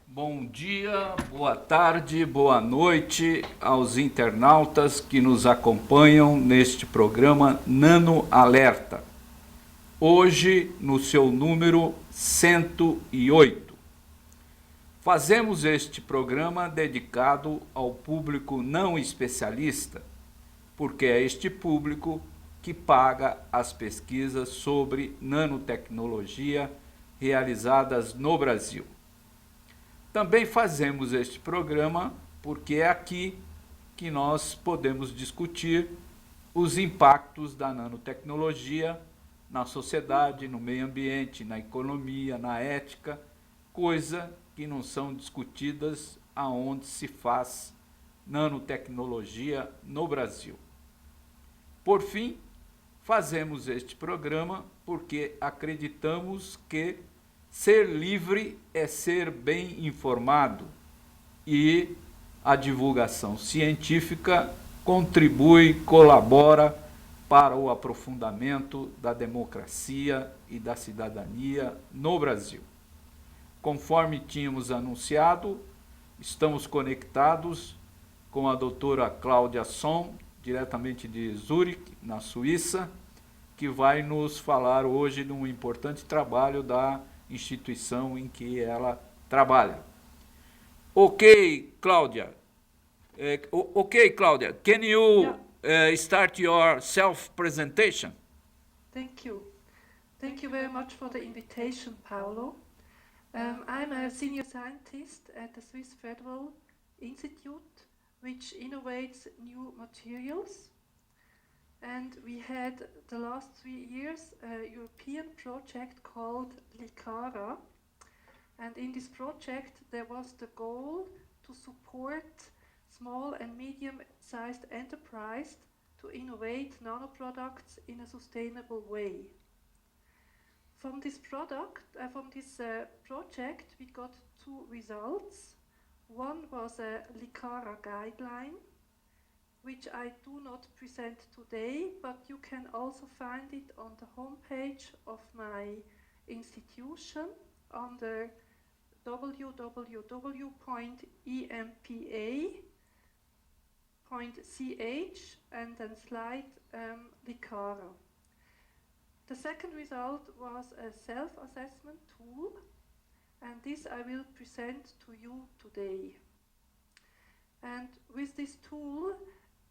Bom dia, boa tarde, boa noite aos internautas que nos acompanham neste programa Nano Alerta. Hoje, no seu número 108. Fazemos este programa dedicado ao público não especialista, porque é este público que paga as pesquisas sobre nanotecnologia realizadas no Brasil. Também fazemos este programa porque é aqui que nós podemos discutir os impactos da nanotecnologia na sociedade, no meio ambiente, na economia, na ética, coisa que não são discutidas aonde se faz nanotecnologia no Brasil. Por fim, fazemos este programa porque acreditamos que ser livre é ser bem informado e a divulgação científica contribui, colabora para o aprofundamento da democracia e da cidadania no Brasil. Conforme tínhamos anunciado, estamos conectados com a doutora Claudia Som, diretamente de Zurique, na Suíça, que vai nos falar hoje de um importante trabalho da instituição em que ela trabalha. Ok, Claudia. Okay, Claudia. Can you start your self-presentation? Thank you. Thank you very much for the invitation, Paolo. I'm a senior scientist at the Swiss Federal Institute, which innovates new materials. And we had the last 3 years a European project called LICARA. And in this project, there was the goal to support small and medium-sized enterprise to innovate nanoproducts in a sustainable way. From this project, we got 2 results. One was a LICARA guideline, which I do not present today, but you can also find it on the homepage of my institution under www.empla.ch and then slide LICARA. The second result was a self-assessment tool, and this I will present to you today. And with this tool,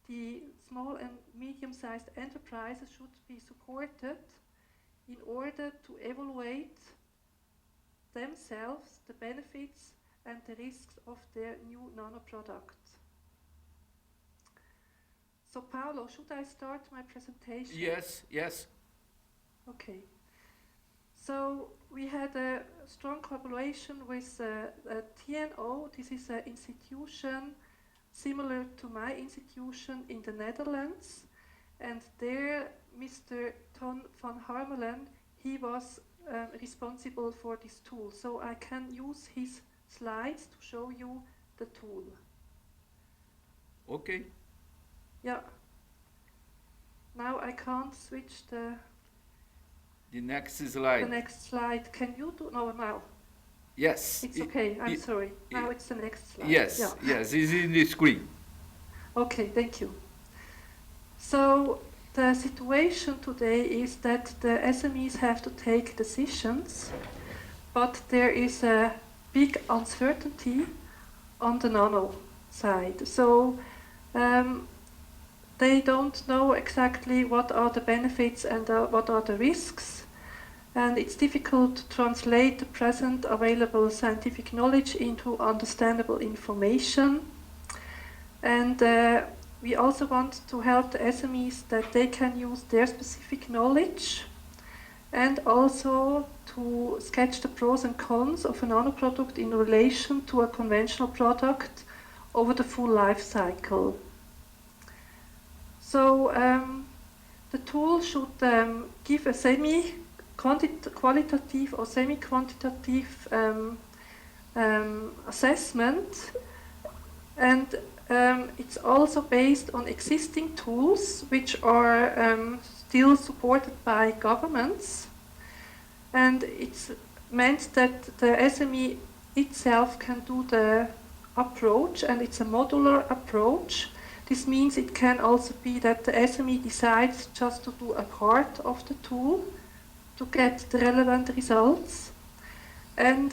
the small and medium-sized enterprises should be supported in order to evaluate themselves the benefits and the risks of their new nanoproduct. So, Paolo, should I start my presentation? Yes. Okay. So, we had a strong collaboration with TNO. This is an institution similar to my institution in the Netherlands, and there Mr. Ton van Harmelen, he was responsible for this tool. So I can use his slides to show you the tool. Okay. Yeah. Now I can't switch the next slide. The next slide. Can you do? No, now. Yes. It's okay, I'm sorry. Now it's the next slide. Yes, it's in the screen. Okay, thank you. So the situation today is that the SMEs have to take decisions, but there is a big uncertainty on the nano side. So they don't know exactly what are the benefits and what are the risks. And it's difficult to translate the present available scientific knowledge into understandable information. And we also want to help the SMEs that they can use their specific knowledge and also to sketch the pros and cons of a nanoproduct in relation to a conventional product over the full life cycle. So the tool should give a qualitative or semi-quantitative assessment, and it's also based on existing tools which are still supported by governments, and it's meant that the SME itself can do the approach, and it's a modular approach. This means it can also be that the SME decides just to do a part of the tool to get the relevant results. And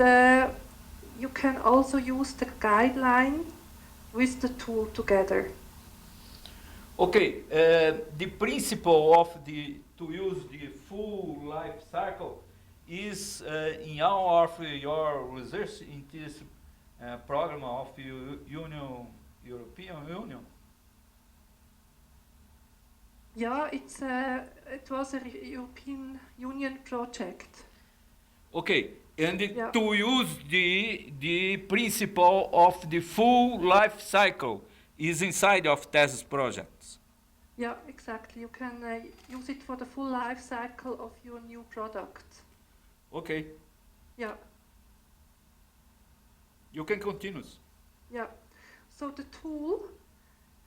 you can also use the guideline with the tool together. Okay, the principle of to use the full life cycle is in all of your research in this program of European Union. Yeah, it was a European Union project. Okay, and Yeah. to use the principle of the full life cycle is inside of thesis projects. Yeah, exactly. You can use it for the full life cycle of your new product. Okay, Yeah, you can continue. yeah. So the tool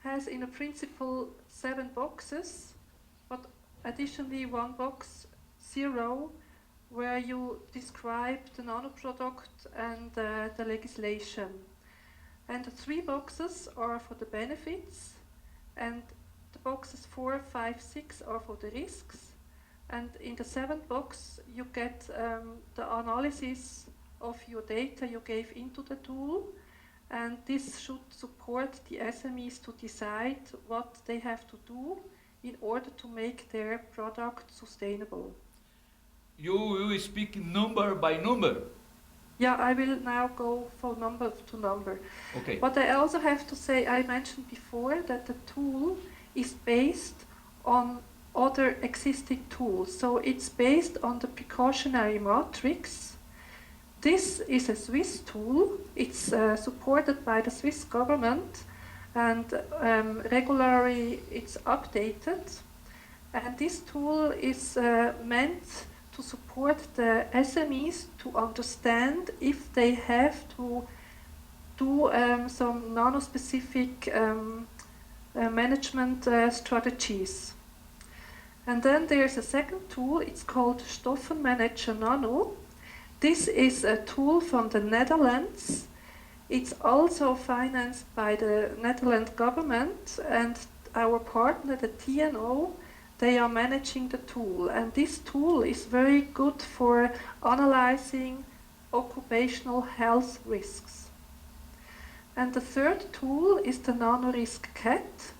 has in a principle 7 boxes, but additionally 1 box 0 where you describe the nano product and the legislation. And the 3 boxes are for the benefits, and the boxes 4, 5, 6 are for the risks. And in the 7th box you get the analysis of your data you gave into the tool, and this should support the SMEs to decide what they have to do in order to make their product sustainable. You will speak number by number. Yeah, I will now go from number to number. Okay. But I also have to say, I mentioned before that the tool is based on other existing tools. So it's based on the precautionary matrix. This is a Swiss tool. It's supported by the Swiss government, and regularly it's updated. And this tool is meant to support the SMEs to understand if they have to do some nano-specific management strategies. And then there's a second tool, it's called Stoffenmanager Nano. This is a tool from the Netherlands. It's also financed by the Netherlands government, and our partner, the TNO, they are managing the tool. And this tool is very good for analyzing occupational health risks. And the third tool is the NanoRisk-CAT.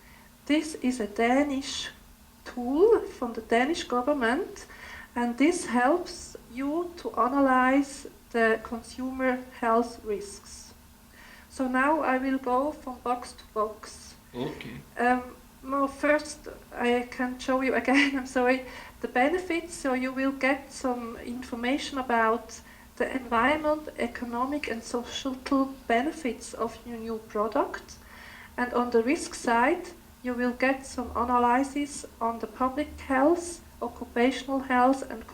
This is a Danish tool from the Danish government, and this helps you to analyze the consumer health risks. So now I will go from box to box. Okay. Well, first I can show you again, I'm sorry, the benefits. So you will get some information about the environment, economic and social benefits of your new product. And on the risk side, you will get some analysis on the public health, occupational health and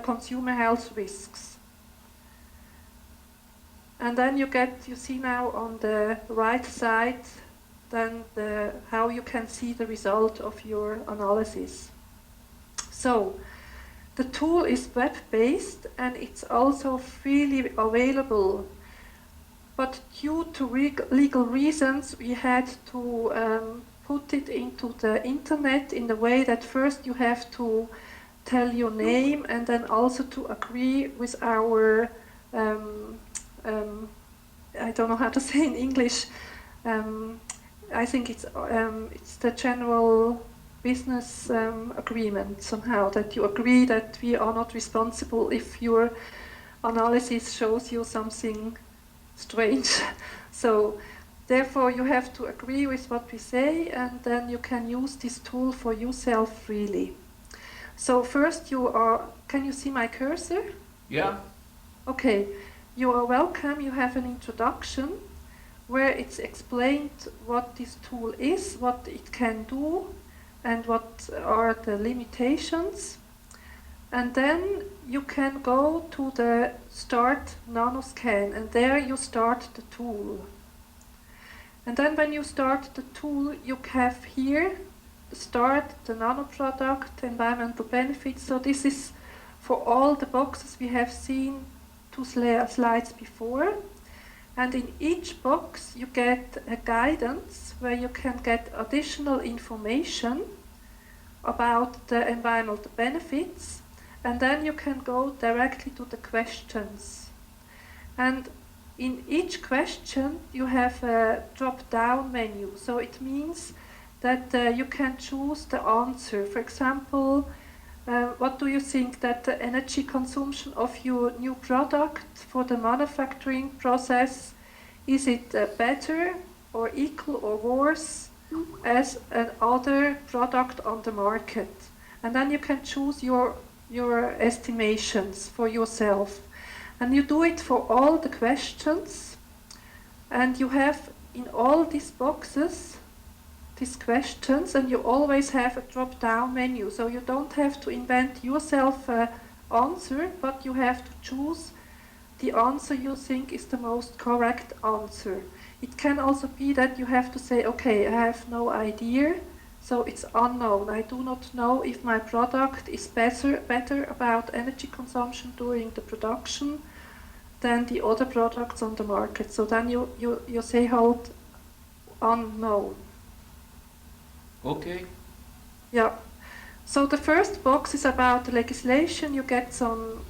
consumer health risks. And then you see now on the right side then how you can see the result of your analysis. So the tool is web-based and it's also freely available. But due to legal reasons, we had to put it into the internet in the way that first you have to tell your name and then also to agree with our, I don't know how to say in English, I think it's the general business agreement somehow, that you agree that we are not responsible if your analysis shows you something strange. So therefore you have to agree with what we say, and then you can use this tool for yourself freely. So first can you see my cursor? Yeah. Okay, you are welcome. You have an introduction where it's explained what this tool is, what it can do, and what are the limitations. And then you can go to the Start NANO-SCAN, and there you start the tool. And then when you start the tool, you have here start the nano product, environmental benefits. So this is for all the boxes we have seen 2 slides before. And in each box you get a guidance where you can get additional information about the environmental benefits, and then you can go directly to the questions. And in each question you have a drop-down menu, so it means that you can choose the answer. For example, what do you think that the energy consumption of your new product for the manufacturing process, is it better or equal or worse as another product on the market? And then you can choose your estimations for yourself. And you do it for all the questions, and you have in all these boxes these questions, and you always have a drop-down menu, so you don't have to invent yourself an answer, but you have to choose the answer you think is the most correct answer. It can also be that you have to say, okay, I have no idea, so it's unknown. I do not know if my product is better about energy consumption during the production than the other products on the market. So then you say hold unknown. Okay. Yeah. So the first box is about the legislation. You get some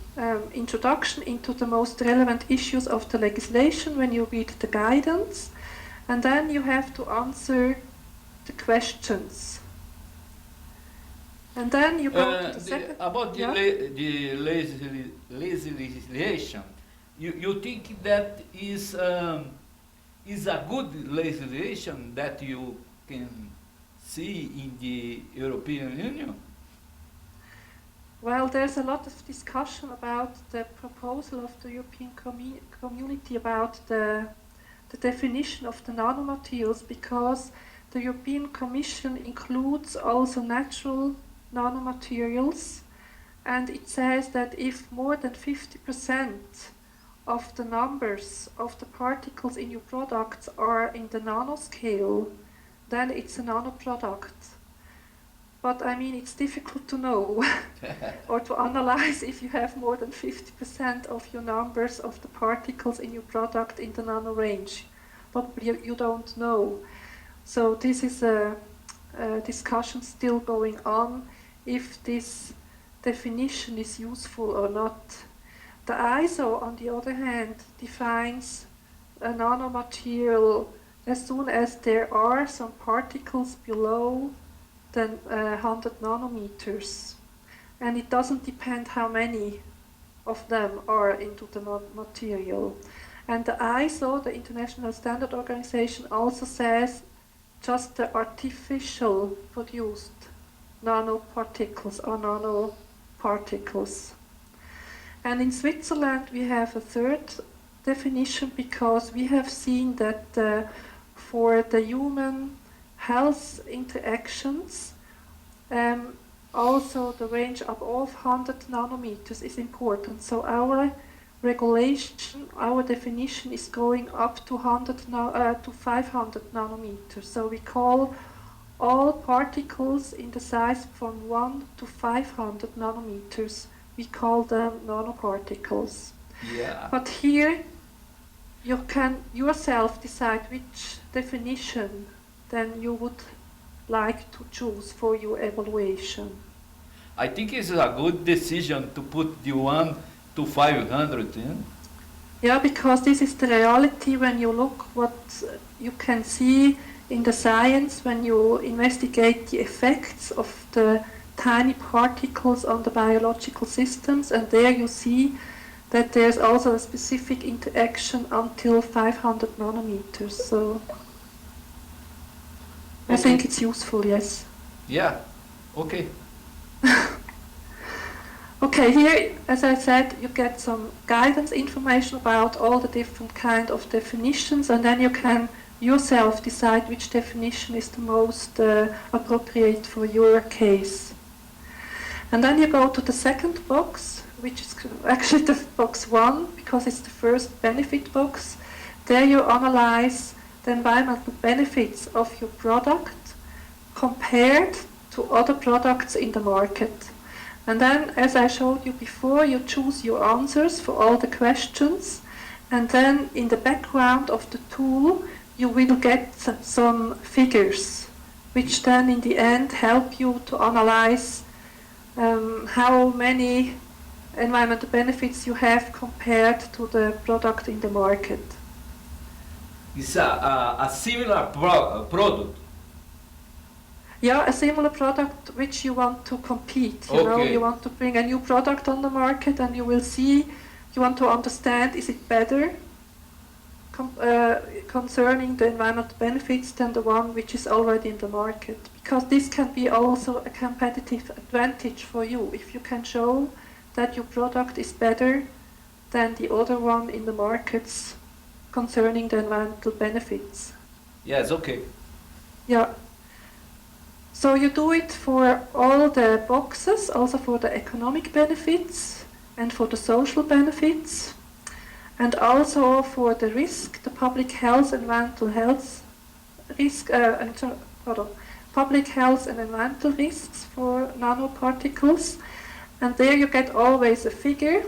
introduction into the most relevant issues of the legislation when you read the guidance. And then you have to answer the questions. And then you go to the second... About the legislation, you think that is a good legislation that you can see in the European Union? Well, there's a lot of discussion about the proposal of the European Community about the definition of the nanomaterials, because the European Commission includes also natural nanomaterials, and it says that if more than 50% of the numbers of the particles in your products are in the nanoscale, then it's a nanoproduct. But I mean, it's difficult to know or to analyze if you have more than 50% of your numbers of the particles in your product in the nano range. Probably you don't know. So this is a discussion still going on if this definition is useful or not. The ISO, on the other hand, defines a nanomaterial as soon as there are some particles below than 100 nanometers. And it doesn't depend how many of them are into the material. And the ISO, the International Standard Organization, also says just the artificial produced nanoparticles or nanoparticles. And in Switzerland we have a third definition, because we have seen that for the human health interactions, also the range above 100 nanometers is important. So our regulation, our definition is going up to 500 nanometers. So we call all particles in the size from 1 to 500 nanometers, we call them nanoparticles. Yeah. But here you can yourself decide which definition then you would like to choose for your evaluation. I think it's a good decision to put the 1 to 500 in. Yeah, because this is the reality when you look what you can see in the science when you investigate the effects of the tiny particles on the biological systems, and there you see that there's also a specific interaction until 500 nanometers. So I think it's useful, yes. Yeah, okay. Okay, here, as I said, you get some guidance information about all the different kind of definitions, and then you can yourself decide which definition is the most appropriate for your case. And then you go to the second box, which is actually the box 1, because it's the first benefit box. There you analyze the environmental benefits of your product compared to other products in the market. And then, as I showed you before, you choose your answers for all the questions, and then in the background of the tool you will get some figures, which then in the end help you to analyze how many environmental benefits you have compared to the product in the market. It's a similar product. Yeah, a similar product which you want to compete. You know, you want to bring a new product on the market, and you will see, you want to understand, is it better concerning the environmental benefits than the one which is already in the market? Because this can be also a competitive advantage for you if you can show that your product is better than the other one in the markets concerning the environmental benefits. Yes, okay. Yeah. So you do it for all the boxes, also for the economic benefits and for the social benefits, and also for the risk, the public health and environmental health risk, public health and environmental risks for nanoparticles. And there you get always a figure,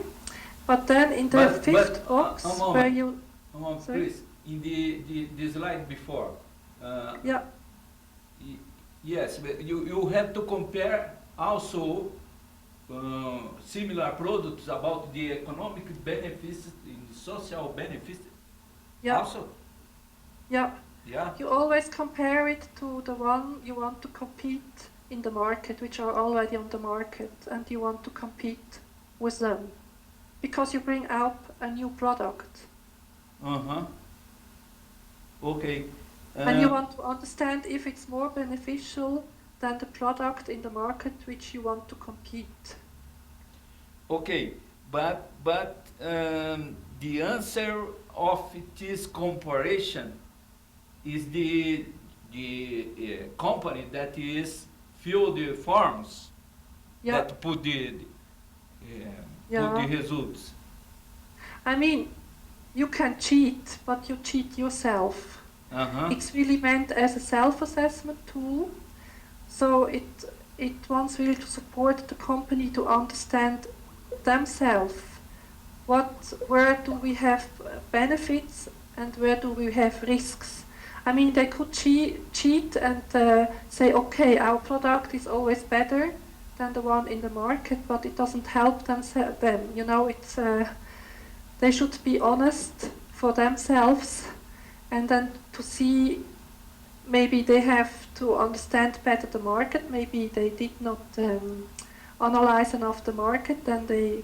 but then in the fifth box where you... Please, in the slide before. Yeah. Yes, but you have to compare also similar products about the economic benefits and social benefits. Yeah. Also? Yeah. Yeah. You always compare it to the one you want to compete in the market, which are already on the market, and you want to compete with them because you bring out a new product. Okay. And you want to understand if it's more beneficial than the product in the market which you want to compete. Okay, but the answer of this comparison is the company that is fill the forms that put the results. I mean, you can cheat, but you cheat yourself. It's really meant as a self-assessment tool, so it wants really to support the company to understand themselves where do we have benefits and where do we have risks. I mean, they could cheat and say, okay, our product is always better than the one in the market, but it doesn't help them. You know, it's they should be honest for themselves, and then to see, maybe they have to understand better the market, maybe they did not analyze enough the market, then they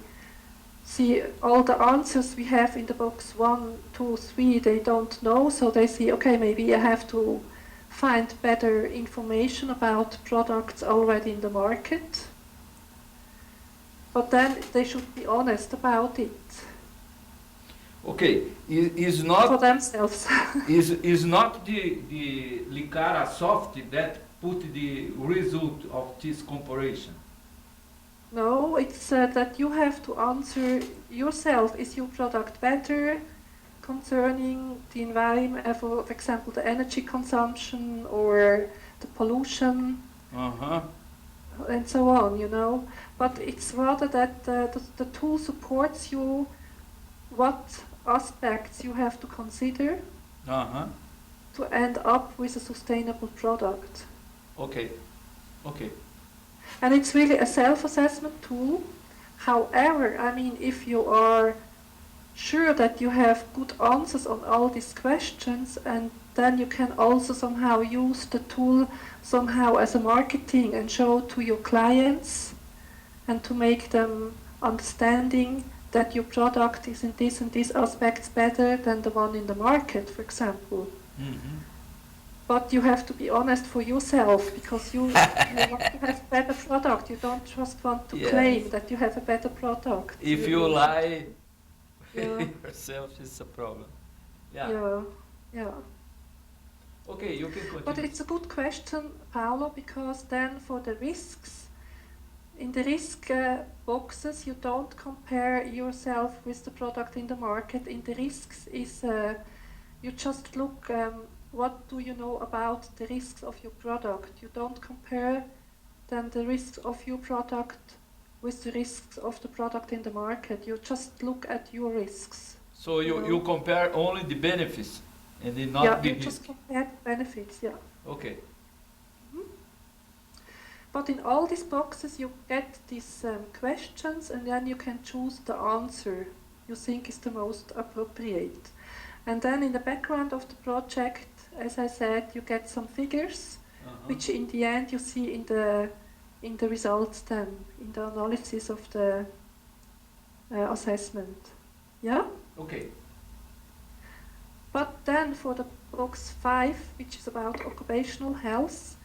see all the answers we have in the box 1, 2, 3, they don't know, so they see, okay, maybe I have to find better information about products already in the market. But then they should be honest about it. Okay, is not for themselves. is not the LICARA soft that put the result of this comparison? No, it's that you have to answer yourself. Is your product better concerning the environment, for example, the energy consumption or the pollution, and so on, you know? But it's rather that the tool supports you what aspects you have to consider to end up with a sustainable product. Okay, okay. And it's really a self-assessment tool. However, I mean, if you are sure that you have good answers on all these questions, and then you can also somehow use the tool somehow as a marketing and show to your clients and to make them understanding that your product is in this and these aspects better than the one in the market, for example. But you have to be honest for yourself, because you want to have a better product. You don't just want to claim that you have a better product. If you lie yourself, it's a problem. Yeah. Okay, you can continue. But it's a good question, Paolo, because then for the risks, in the risk boxes, you don't compare yourself with the product in the market. In the risks is you just look what do you know about the risks of your product. You don't compare then the risks of your product with the risks of the product in the market. You just look at your risks. So you compare only the benefits and the not yeah, the you just compare the benefits, yeah. Okay. But in all these boxes you get these questions, and then you can choose the answer you think is the most appropriate. And then in the background of the project, as I said, you get some figures, which in the end you see in the results then, in the analysis of the assessment. Yeah? Okay. But then for the box 5, which is about occupational health,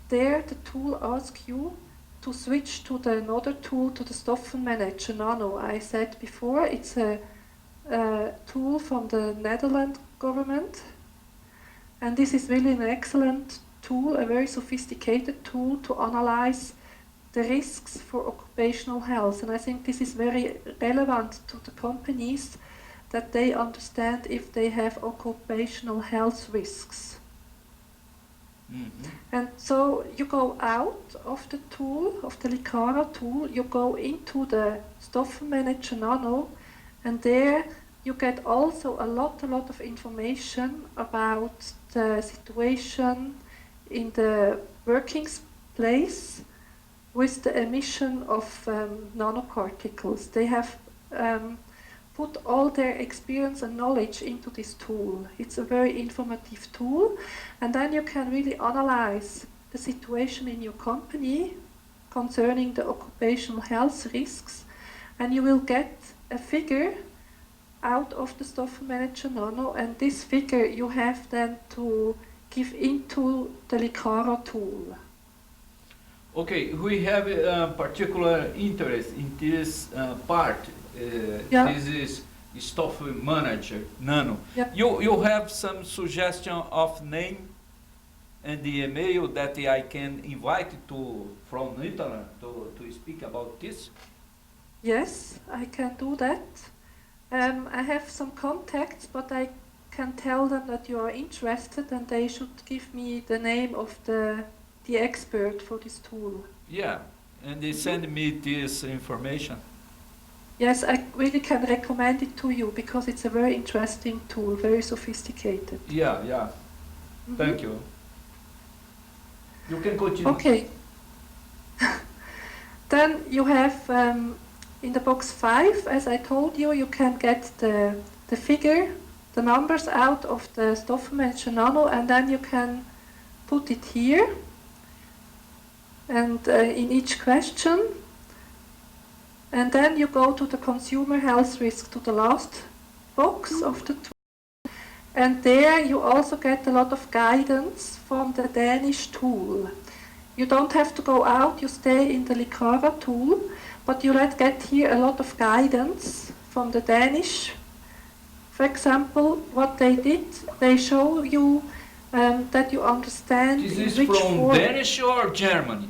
there the tool asks you to switch to another tool, to the Stoffenmanager Nano. I said before, it's a tool from the Netherlands government, and this is really an excellent tool, a very sophisticated tool to analyze the risks for occupational health. And I think this is very relevant to the companies, that they understand if they have occupational health risks. And so you go out of the tool, of the LICARA tool, you go into the Stoffenmanager Nano, and there you get also a lot of information about the situation in the working place with the emission of nanoparticles. They have put all their experience and knowledge into this tool. It's a very informative tool, and then you can really analyze the situation in your company concerning the occupational health risks, and you will get a figure out of the Stoffenmanager Nano, and this figure you have then to give into the LICARA tool. Okay, we have a particular interest in this part. This is Stoffenmanager Nano. Yeah. You have some suggestion of name and the email that I can invite from Italy to speak about this? Yes, I can do that. I have some contacts, but I can tell them that you are interested, and they should give me the name of the expert for this tool. Yeah, and they send me this information. Yes, I really can recommend it to you, because it's a very interesting tool, very sophisticated. Yeah. Thank you. You can continue. Okay. Then you have in the box 5, as I told you, you can get the figure, the numbers out of the Stoffenmanager Nano, and then you can put it here, and in each question. And then you go to the consumer health risk, to the last box of the tool. And there you also get a lot of guidance from the Danish tool. You don't have to go out, you stay in the LICARA tool, but you get here a lot of guidance from the Danish. For example, what they did, they show you that you understand This in is which from form. Danish or Germany?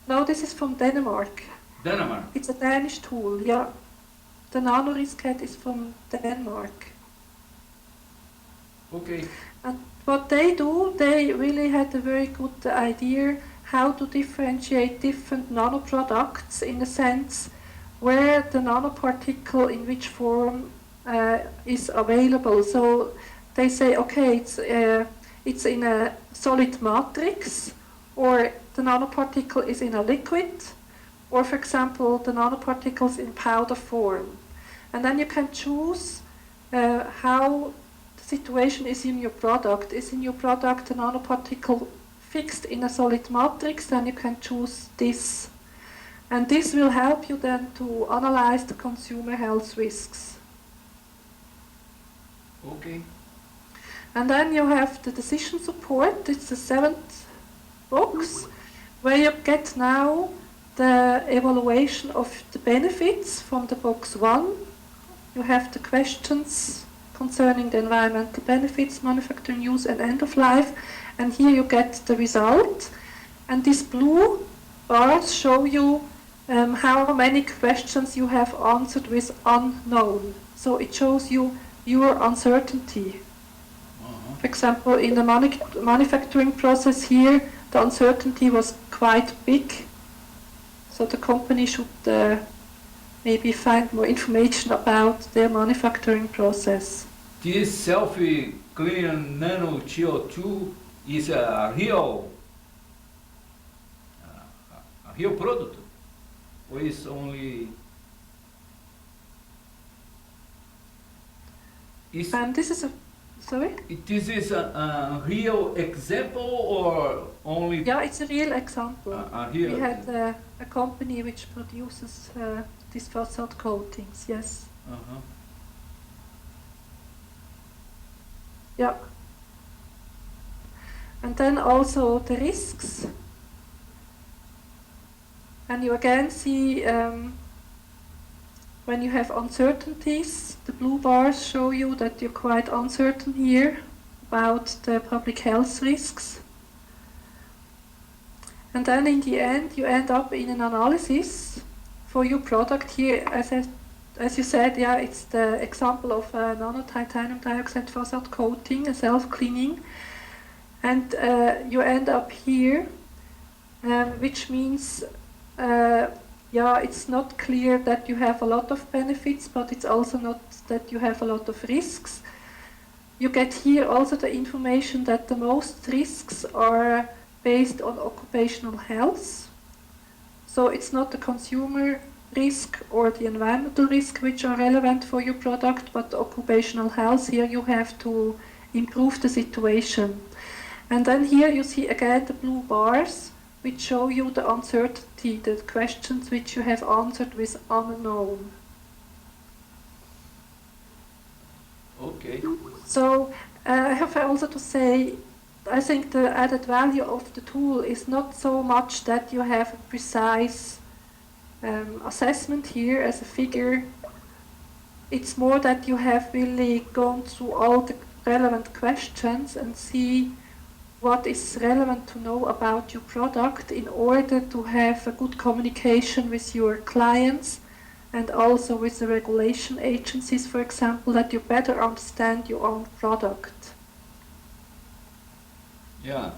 No, this is from Denmark. Denmark. It's a Danish tool, yeah. The NanoRiscad is from Denmark. Okay. And what they do, they really had a very good idea how to differentiate different nanoproducts in the sense where the nanoparticle in which form is available. So they say, okay, it's in a solid matrix, or the nanoparticle is in a liquid, or for example, the nanoparticles in powder form. And then you can choose how the situation is in your product. Is in your product a nanoparticle fixed in a solid matrix? Then you can choose this. And this will help you then to analyze the consumer health risks. Okay. And then you have the decision support. It's the 7th box, where you get now the evaluation of the benefits from the box 1. You have the questions concerning the environmental benefits, manufacturing use, and end of life. And here you get the result. And these blue bars show you how many questions you have answered with unknown. So it shows you your uncertainty. For example, in the manufacturing process here, the uncertainty was quite big. So the company should maybe find more information about their manufacturing process. This self-clean nano CO2 is a real product, or is only? This is a sorry. This is a real example, or only? Yeah, it's a real example. We had a company which produces these facade coatings. Yes. Yeah. And then also the risks. And you again see when you have uncertainties, the blue bars show you that you're quite uncertain here about the public health risks. And then in the end, you end up in an analysis for your product here. As you said, yeah, it's the example of a nano-titanium dioxide facade coating, a self-cleaning. And you end up here, which means yeah, it's not clear that you have a lot of benefits, but it's also not that you have a lot of risks. You get here also the information that the most risks are based on occupational health. So it's not the consumer risk or the environmental risk which are relevant for your product, but the occupational health. Here you have to improve the situation. And then here you see again the blue bars, which show you the uncertainty, the questions which you have answered with unknown. Okay. So I have also to say, I think the added value of the tool is not so much that you have a precise assessment here as a figure. It's more that you have really gone through all the relevant questions and see what is relevant to know about your product in order to have a good communication with your clients and also with the regulation agencies, for example, that you better understand your own product. Yeah.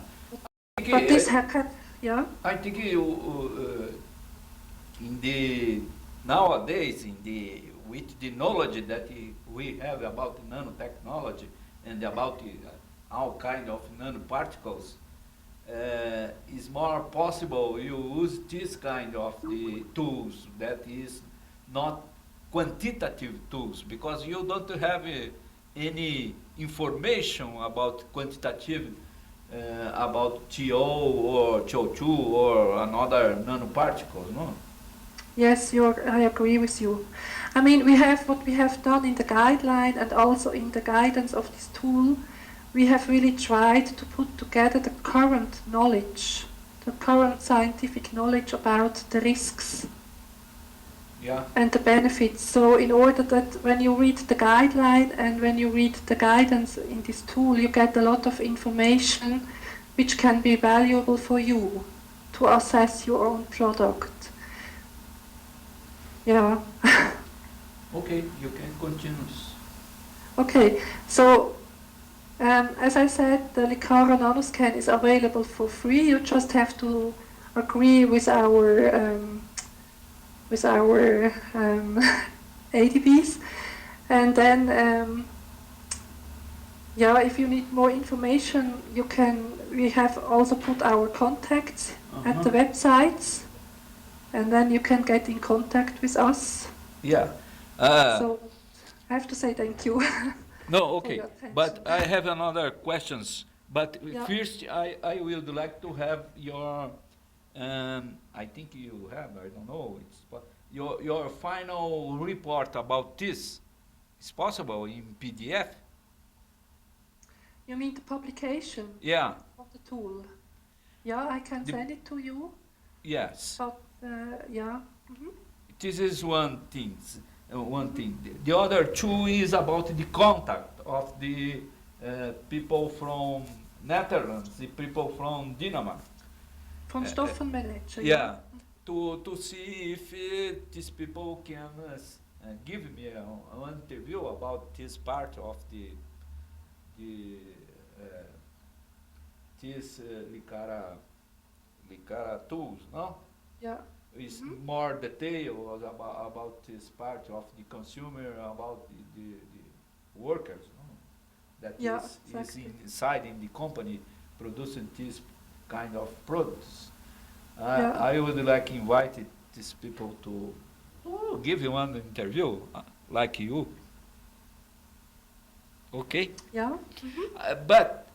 But this happen, yeah? I think nowadays, with the knowledge that we have about nanotechnology and about all kind of nanoparticles, is more possible you use this kind of the tools that is not quantitative tools, because you don't have any information about quantitative about TO or CO2 or another nanoparticles, no? Yes, I agree with you. I mean, what we have done in the guideline and also in the guidance of this tool. We have really tried to put together the current knowledge, the current scientific knowledge about the risks and the benefits. So in order that when you read the guideline and when you read the guidance in this tool, you get a lot of information which can be valuable for you to assess your own product. Yeah. Okay, you can continue. Okay, so as I said, the LICARA NANO-SCAN is available for free. You just have to agree with our ADBs, and then yeah, if you need more information, you can. We have also put our contacts at the websites, and then you can get in contact with us. Yeah. So I have to say thank you. No, okay, but I have another questions. But first, I would like to have your, I think you have, I don't know, your final report about this. Is possible in PDF? You mean the publication? Yeah. Of the tool? Yeah, I can send it to you. Yes. But yeah. This is one thing. The other two is about the contact of the people from Netherlands, the people from Denmark. From Stoffenmanager. Yeah. to see if these people can give me an interview about this part of the this LICARA tools, no? Yeah. Is more detail about this part of the consumer, about the workers, no? That is inside in the company producing this kind of products. I would like invite these people to give you one interview, like you. Okay? Yeah. But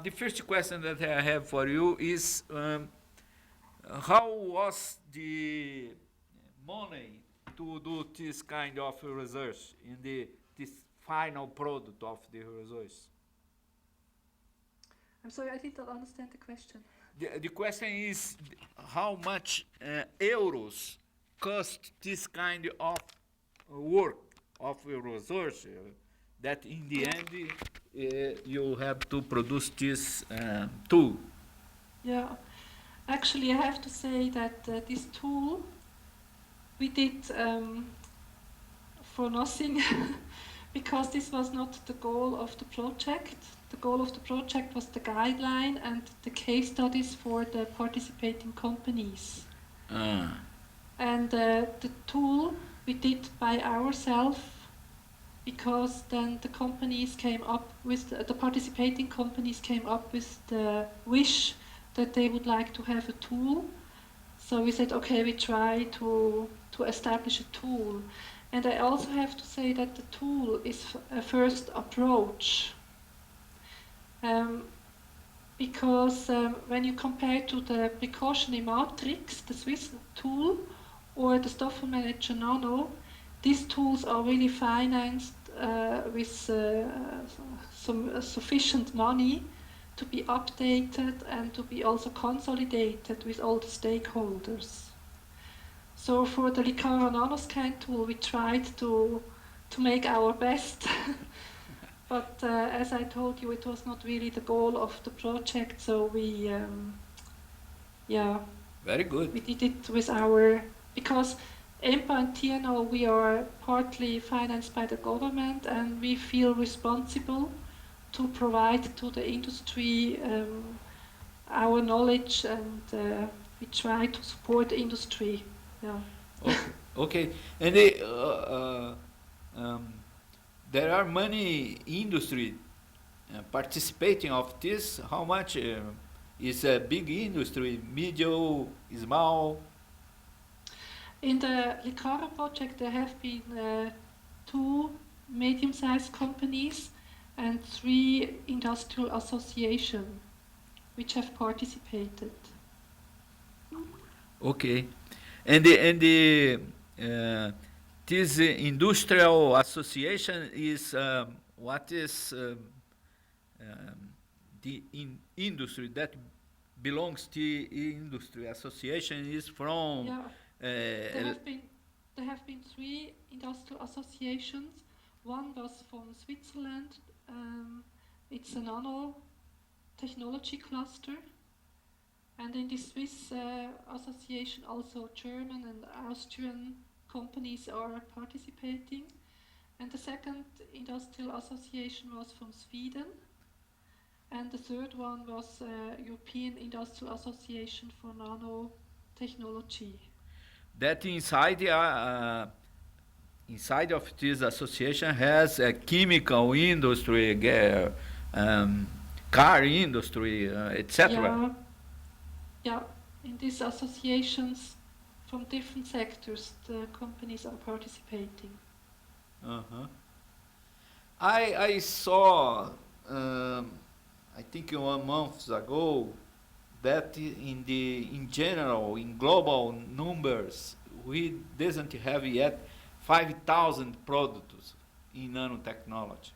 the first question that I have for you is, how was the money to do this kind of research in this final product of the research? I'm sorry, I did not understand the question. The question is, how much euros cost this kind of work of research that in the end you have to produce this tool? Yeah, actually I have to say that this tool we did for nothing because this was not the goal of the project. The goal of the project was the guideline and the case studies for the participating companies. And the tool we did by ourselves because then the companies came up with, the participating companies came up with the wish that they would like to have a tool. So we said, okay, we try to establish a tool. And I also have to say that the tool is a first approach. Because when you compare to the precautionary matrix, the Swiss tool, or the Stoffer Manager Nano, these tools are really financed with some sufficient money to be updated and to be also consolidated with all the stakeholders. So for the LICARA NANO-SCAN tool, we tried to make our best. But as I told you, it was not really the goal of the project, so we, very good. We did it with our, because EMPLA and TNO, we are partly financed by the government, and we feel responsible to provide to the industry our knowledge, and we try to support the industry. Yeah. Okay. And there are many industry participating of this. How much is a big industry, medium, small? In the LICARA project, there have been 2 medium-sized companies and 3 industrial associations which have participated. Okay, and this industrial association is what is the industry that belongs to industry association is from? Yeah. There have been 3 industrial associations. One was from Switzerland. It's a nanotechnology cluster. And in the Swiss association, also German and Austrian companies are participating. And the second industrial association was from Sweden. And the third one was European Industrial Association for Nanotechnology. That inside of this association has a chemical industry, car industry, etc. Yeah, in these associations from different sectors, the companies are participating. I saw, I think 1 month ago, that in general, in global numbers, we doesn't have yet 5,000 products in nanotechnology.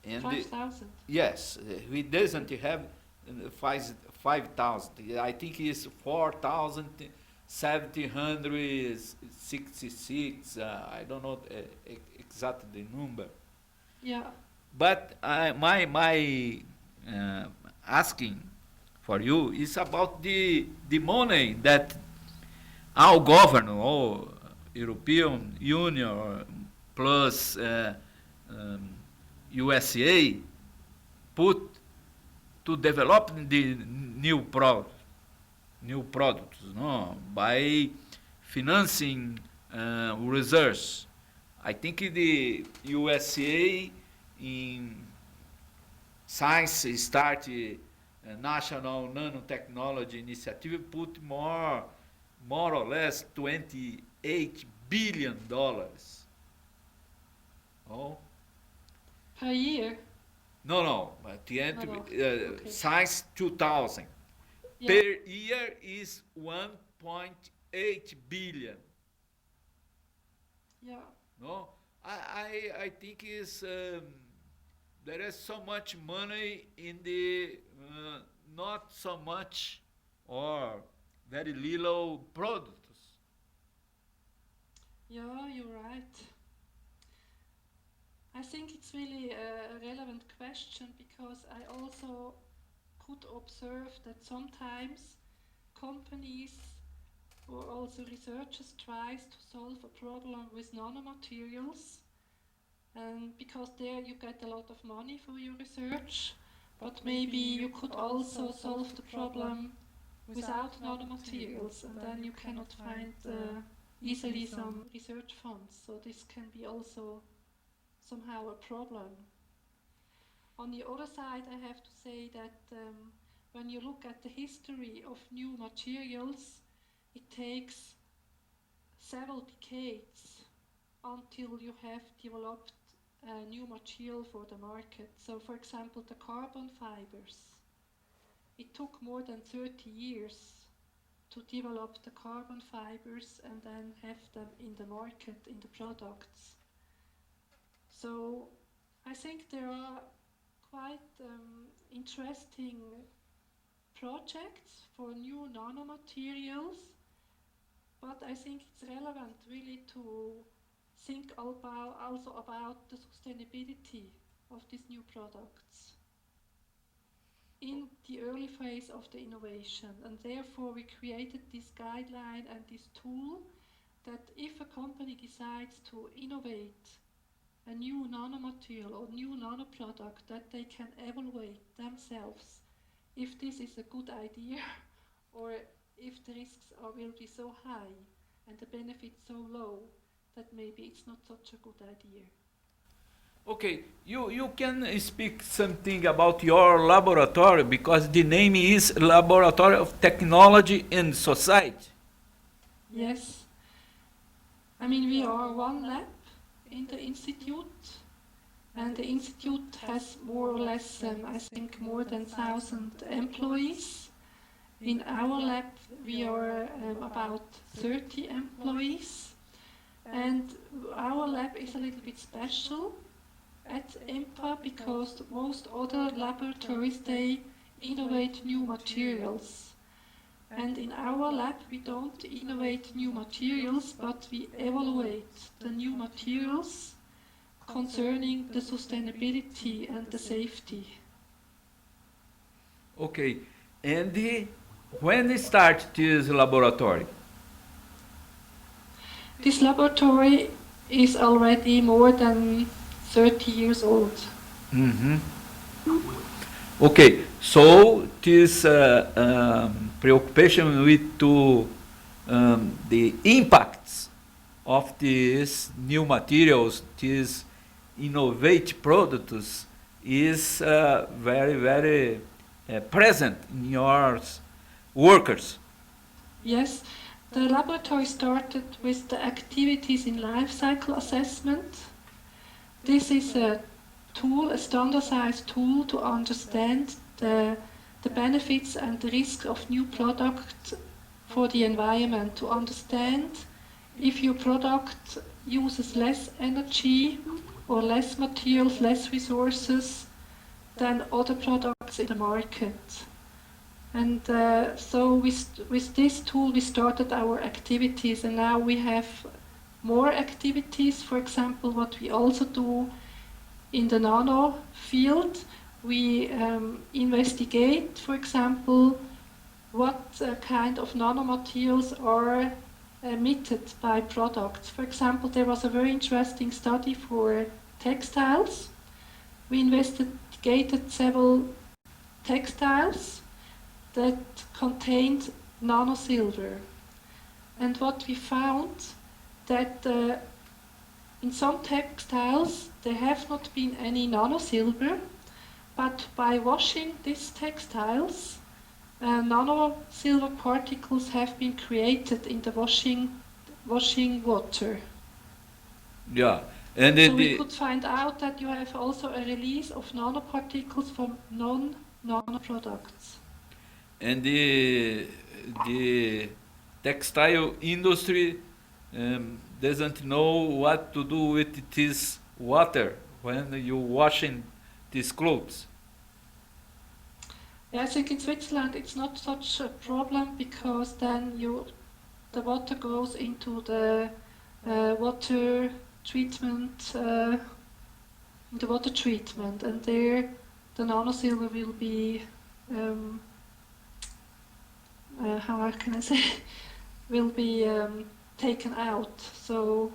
5,000? Yes, we doesn't have 5,000. I think it's 4,766. I don't know exactly the number. Yeah. But my asking for you is about the money that our government, or European Union plus USA put to develop the new products, no, by financing research. I think the USA in science start National Nanotechnology Initiative put more or less $28 billion. Oh. Per year? No. At the end, Okay. Science 2000. Yeah. Per year is 1.8 billion. Yeah. No, I think is there is so much money in the not so much or very little products. Yeah, you're right. I think it's really a relevant question because I also could observe that sometimes companies or also researchers tries to solve a problem with nanomaterials, and because there you get a lot of money for your research, but maybe you could also solve the problem without nanomaterials, and then you cannot find easily some research funds. So this can be also somehow a problem. On the other side, I have to say that when you look at the history of new materials, it takes several decades until you have developed a new material for the market. So for example, the carbon fibers. It took more than 30 years to develop the carbon fibers and then have them in the market, in the products. So I think there are quite interesting projects for new nanomaterials, but I think it's relevant really to think also about the sustainability of these new products in the early phase of the innovation. And therefore we created this guideline and this tool that if a company decides to innovate a new nanomaterial or new nanoproduct, that they can evaluate themselves if this is a good idea or if the risks will be so high and the benefits so low that maybe it's not such a good idea. Okay, you can speak something about your laboratory because the name is Laboratory of Technology and Society. Yes. I mean, we are one lab in the institute, and the institute has more or less, I think, more than 1,000 employees. In our lab, we are about 30 employees, and our lab is a little bit special at EMPLA because most other laboratories, they innovate new materials. And in our lab, we don't innovate new materials, but we evaluate the new materials concerning the sustainability and the safety. Okay, and when start this laboratory? This laboratory is already more than 30 years old. Mm-hmm. Okay, so this preoccupation with the impacts of these new materials, these innovative products, is very present in your workers. Yes, the laboratory started with the activities in life cycle assessment. This is a tool, a standardized tool to understand the benefits and the risks of new products for the environment, to understand if your product uses less energy or less materials, less resources than other products in the market. And so with this tool we started our activities, and now we have more activities. For example, what we also do in the nano field, we investigate, for example, what kind of nanomaterials are emitted by products. For example, there was a very interesting study for textiles. We investigated several textiles that contained nanosilver. And what we found that in some textiles there have not been any nanosilver, but by washing these textiles, nanosilver particles have been created in the washing water. Yeah, and so we could find out that you have also a release of nanoparticles from non-nano products. And the textile industry doesn't know what to do with this water when you're washing these clothes. Yeah, I think in Switzerland it's not such a problem because then the water goes into the water treatment, and there the nanosilver will be, how can I say, will be taken out. So,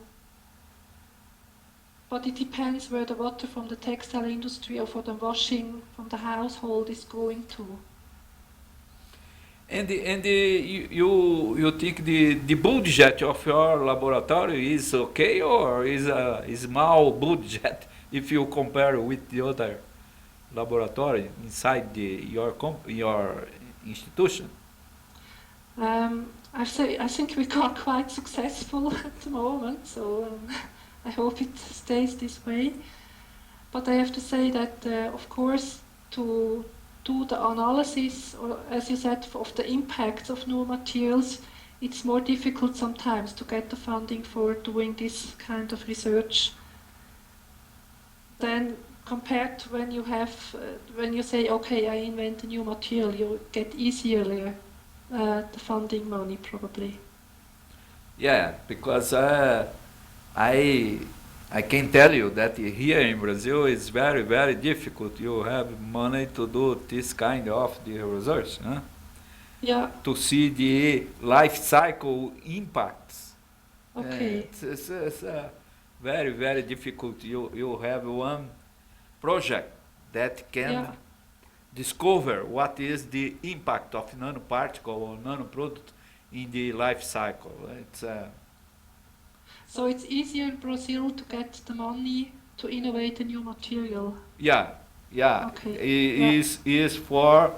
but it depends where the water from the textile industry or for the washing from the household is going to. And you think the budget of your laboratory is okay, or is a small budget if you compare with the other laboratory inside your institution? I think we are quite successful at the moment, so I hope it stays this way. But I have to say that, of course, to do the analysis, or as you said, of the impacts of new materials, it's more difficult sometimes to get the funding for doing this kind of research. Then compared to when you have, when you say, okay, I invent a new material, you get easier the funding money probably. Yeah, because I can tell you that here in Brazil it's very, very difficult. You have money to do this kind of the research, huh? Yeah. To see the life cycle impacts. Okay. It's very, very difficult. You have one project that can discover what is the impact of nanoparticle or nanoproduct in the life cycle. So it's easier in Brazil to get the money to innovate a new material. Yeah. Okay. Is for,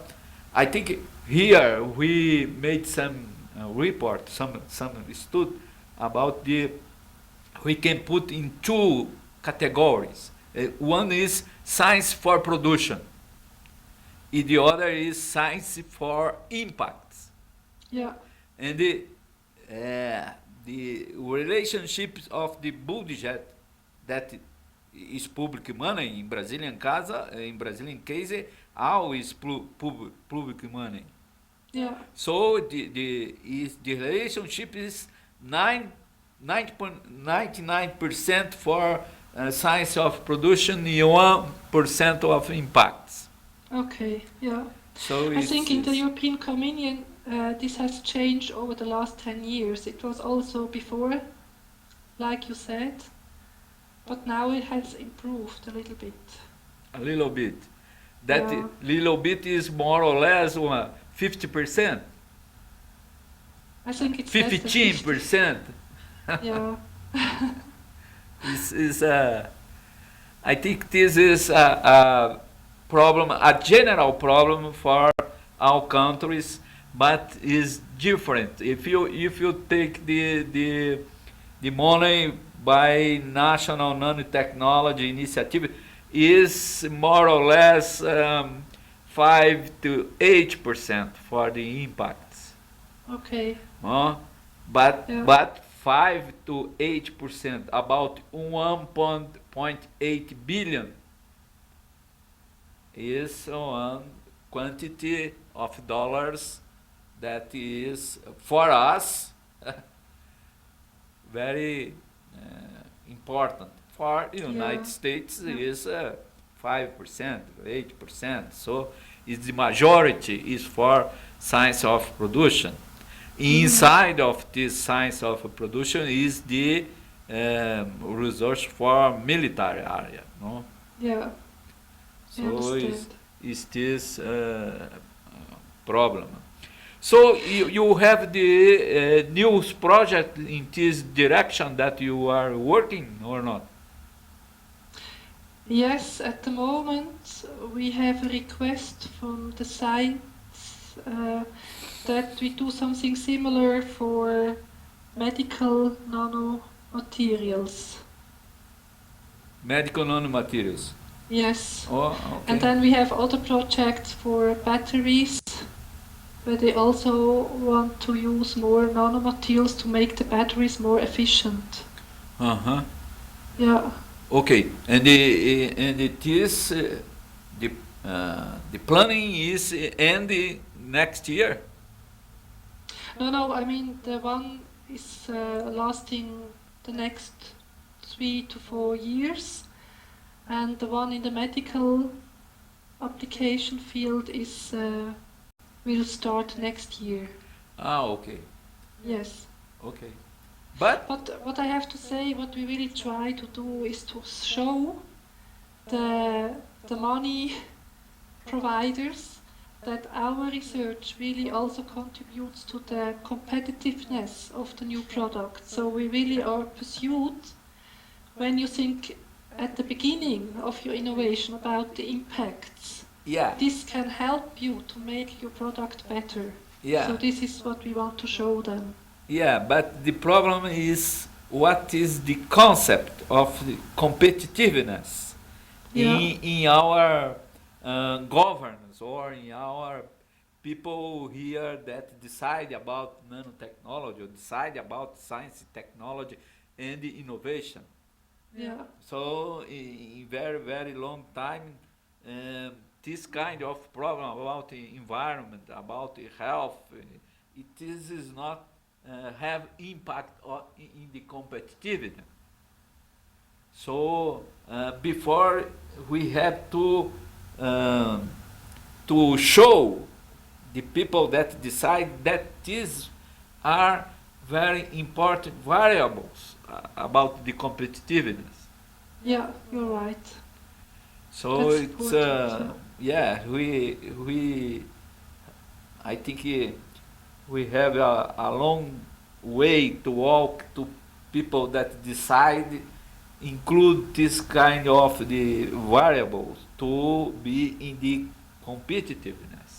I think here we made some report, some study about we can put in two categories. One is science for production. The other is science for impacts. Yeah. And the relationships of the budget that is public money in Brazilian case, always public money. Yeah. So the relationship is 99% for science of production and 1% of impacts. Okay, yeah. So I think in the European Communion this has changed over the last 10 years. It was also before, like you said, but now it has improved a little bit. A little bit. That little bit is more or less 50%. I think it's 15%. Yeah. I think this is a problem, a general problem for all countries, but is different. If you take the money by National Nanotechnology Initiative, is more or less 5 to 8% for the impacts. Okay. But 5 to 8%, about 1.8 billion, is one quantity of dollars that is for us very important. For the United States is 5%, 8%. So the majority is for science of production. Inside of this science of production is the research for military area, no? Yeah, I So understand. is this problem. So you have the news project in this direction that you are working or not? Yes, at the moment we have a request from the science that we do something similar for medical nanomaterials. Medical nanomaterials. Yes. Oh, okay. And then we have other projects for batteries, where they also want to use more nanomaterials to make the batteries more efficient. Uh-huh. Yeah. Okay, and it is the planning is end next year. No, I mean the one is lasting the next 3 to 4 years, and the one in the medical application field is will start next year. Ah, okay, Yes. okay. But What I have to say, what we really try to do is to show the money providers that our research really also contributes to the competitiveness of the new product. So we really are pursued when you think at the beginning of your innovation about the impacts. yeah, This can help you to make your product better. yeah, So this is what we want to show them. yeah. But the problem is what is the concept of the competitiveness Yeah. in our governance or in our people here that decide about nanotechnology or decide about science, technology, and innovation. Yeah. So in very, very long time, this kind of problem about the environment, about the health, is not have impact in the competitiveness. So before we have to show the people that decide that these are very important variables about the competitiveness. Yeah, you're right. So That's it's important, yeah, we I think we have a long way to walk to people that decide include this kind of the variables to be in the competitiveness.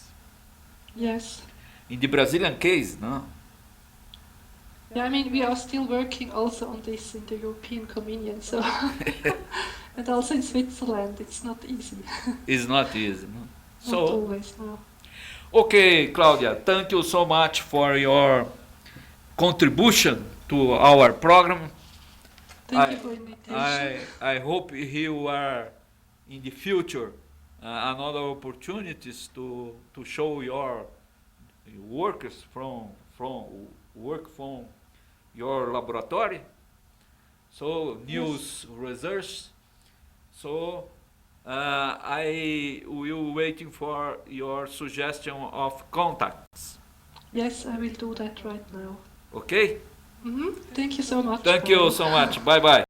Yes. In the Brazilian case, no? Yeah, I mean, we are still working also on this in the European Communion, so and also in Switzerland, it's not easy. It's not easy. No? Not So, always, no. okay, Claudia, thank you so much for your contribution to our program. Thank you for the invitation. I hope you are in the future another opportunities to show your workers from work from your laboratory. So news research. So I will waiting for your suggestion of contacts. Yes, I will do that right now. Okay? Thank you so much. Thank you Paolo. so much. Bye bye.